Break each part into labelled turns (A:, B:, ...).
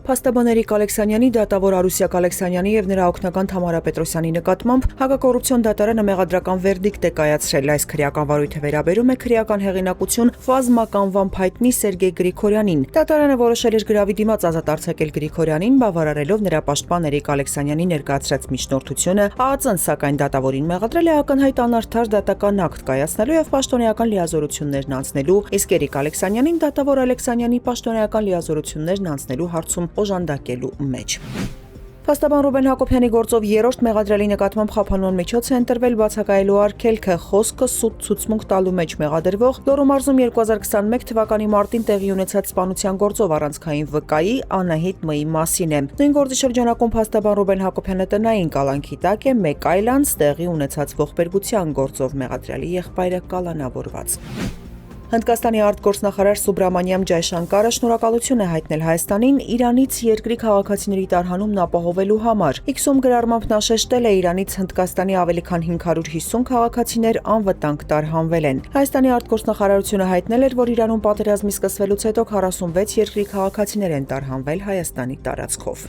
A: Փաստաբաներիկ Ալեքսանյանի, դատավոր Արուսյակ Ալեքսանյանի և նրա օգնական Թամարա Պետրոսյանի նկատմամբ հակակոռուպցիոն դատարանը մեղադրական վերդիկտ է կայացրել։ Այս քրեական վարույթը վերաբերում է քրեական հեղինակություն Ֆազմակ անվամբ հայտնի Սերգեյ Գրիգորյանին։ Դատարանը որոշել էր գրավի դիմաց ազատ արձակել Գրիգորյանին, բավարարելով նրա պաշտպան Էրիկ Ալեքսանյանի ներկայացրած միջնորդությունը, ԱԱԾ-ն սակայն դատավորին մեղադրել է ակնհայտ անարդար դատական ակտ կայացնելու և պաշտոնեական լիազորություններն անցնելու, իսկ Էրիկ Ալեքսանյանին դատավոր Ալեքսանյանի պաշտոնեական լիազորություններն անցնելու հարցում օժանդակելու մեջ։ Փաստաբան Ռուբեն Հակոբյանի գործով երրորդ մեղադրելի նկատմամբ խափանման միջոց է ընտրվել բացակայելու արգելքը, խոսքը սուտ ցուցմունք տալու մեջ մեղադրվող Լոռու մարզում 2021 թվականի մարտին տեղի ունեցած սպանության գործով առանցքային վկայի Անահիտ Մ-ի մասին է։ Նույն գործի շրջանակում փաստաբան Ռուբեն Հակոբյանը տնային կալանքի տակ է, մեկ այլ անձ տեղի ունեցած ողբերգության գործով մեղադրյալի եղբայրը կալանավորված։ Հնդկաստանի արտգործնախարար Սուբրամանիամ Ջայշանկարը շնորհակալություն է հայտնել Հայաստանին Իրանից երկրի քաղաքացիների տարհանումն ապահովելու համար։ X-ում գրառմամբ նա շեշտել է Իրանից Հնդկաստանի ավելի քան 550 քաղաքացիներ անվտանգ տարհանվել են։ Հայաստանի արտգործնախարարությունը հայտնել էր, որ Իրանում պատերազմի սկսվելուց հետո 46 երկրի քաղաքացիներ են տարհանվել Հայաստանի տարածքով։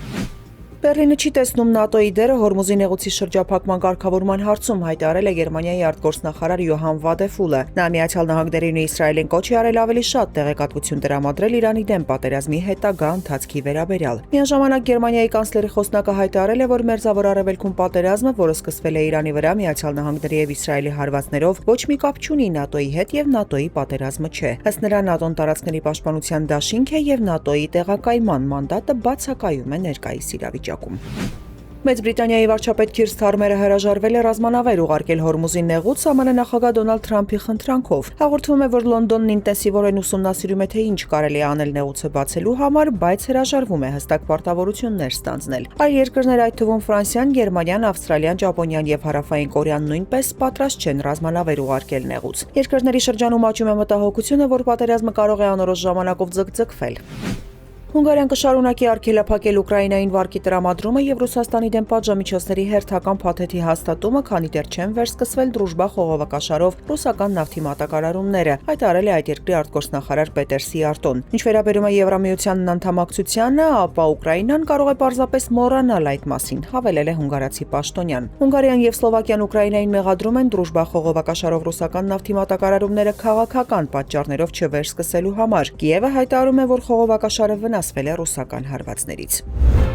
A: Բեռլինը չի տեսնում ՆԱՏՕ-ի դերը Հորմուզի նեղուցի շրջափակման կարգավորման հարցում, հայտարարել է Գերմանիայի արտգործնախարար Յոհան Վադեֆուլը։ Նա Միացյալ Նահանգներին ու Իսրայելին կոչ է արել ավելի շատ տեղեկատվություն տրամադրել Իրանի դեմ պատերազմի հետագա ընթացքի վերաբերյալ։ Միաժամանակ Գերմանիայի կանցլերի խոսնակը հայտարարել է, որ Մերձավոր Արևելքում պատերազմը, որը սկսվել է Իրանի վրա Միացյալ Նահանգների և Իսրայելի հարվածներով, ոչ մի կապ չունի ՆԱՏՕ-ի հետ և ՆԱՏՕ-ի պատերազմը չէ։ Ըստ նրա ՆԱՏՕ-ն տարածքների պաշտպանության դաշինք է և ՆԱՏՕ-ի տեղակայման մանդատը բացակայում է ներկայիս իրավիճակում։ Մեծ Բրիտանիայի վարչապետ Քիր Սթարմերը հրաժարվել է ռազմանավեր ուղարկել Հորմուզի նեղուց ԱՄՆ նախագահ Դոնալդ Թրամփի խնդրանքով։ Հաղորդվում է, որ Լոնդոնն ինտենսիվորեն ուսումնասիրում է, թե ինչ կարելի է անել նեղուցը բացելու համար, բայց հրաժարվում է հստակ պարտավորություններ ստանձնել։ Այլ երկրներ, այդ թվում Ֆրանսիան, Գերմանիան, Ավստրալիան, Ճապոնիան և Հարավային Կորեան նույնպես պատրաստ չեն ռազմանավեր ուղարկել նեղուց։ Երկրների շրջանում աճում է մտահոգությունը, որ պատերազմը կարող է անորոշ ժամանակով ձգձգվել։ Հունգարիան կշարունակի արգելափակել Ուկրաինային վարկի տրամադրումը և Ռուսաստանի դեմ պատժամիջոցների հերթական փաթեթի հաստատումը, քանի դեռ չեն վերսկսվել դրուժբա խողովակաշարով ռուսական նավթի մատակարարումները, հայտարարել է այդ երկրի արտգործնախարար Պետեր Սիարտոն։ Ինչ վերաբերում է Եվրամիության անդամակցությանը, ապա Ուկրաինան կարող է պարզապես մոռանալ այդ մասին, հավելել է հունգարացի պաշտոնյան։ Հունգարիան և Սլովակիան Ուկրաինային մեղադրում են դրուժբա խողովակաշարով ռուսական նավթի մատակարարումները քաղաքական պատճառներով չվերսկսելու համար։ Կիևը հայտարարում է, որ խողովակաշարը վնասվել է ռուսական հարվածներից։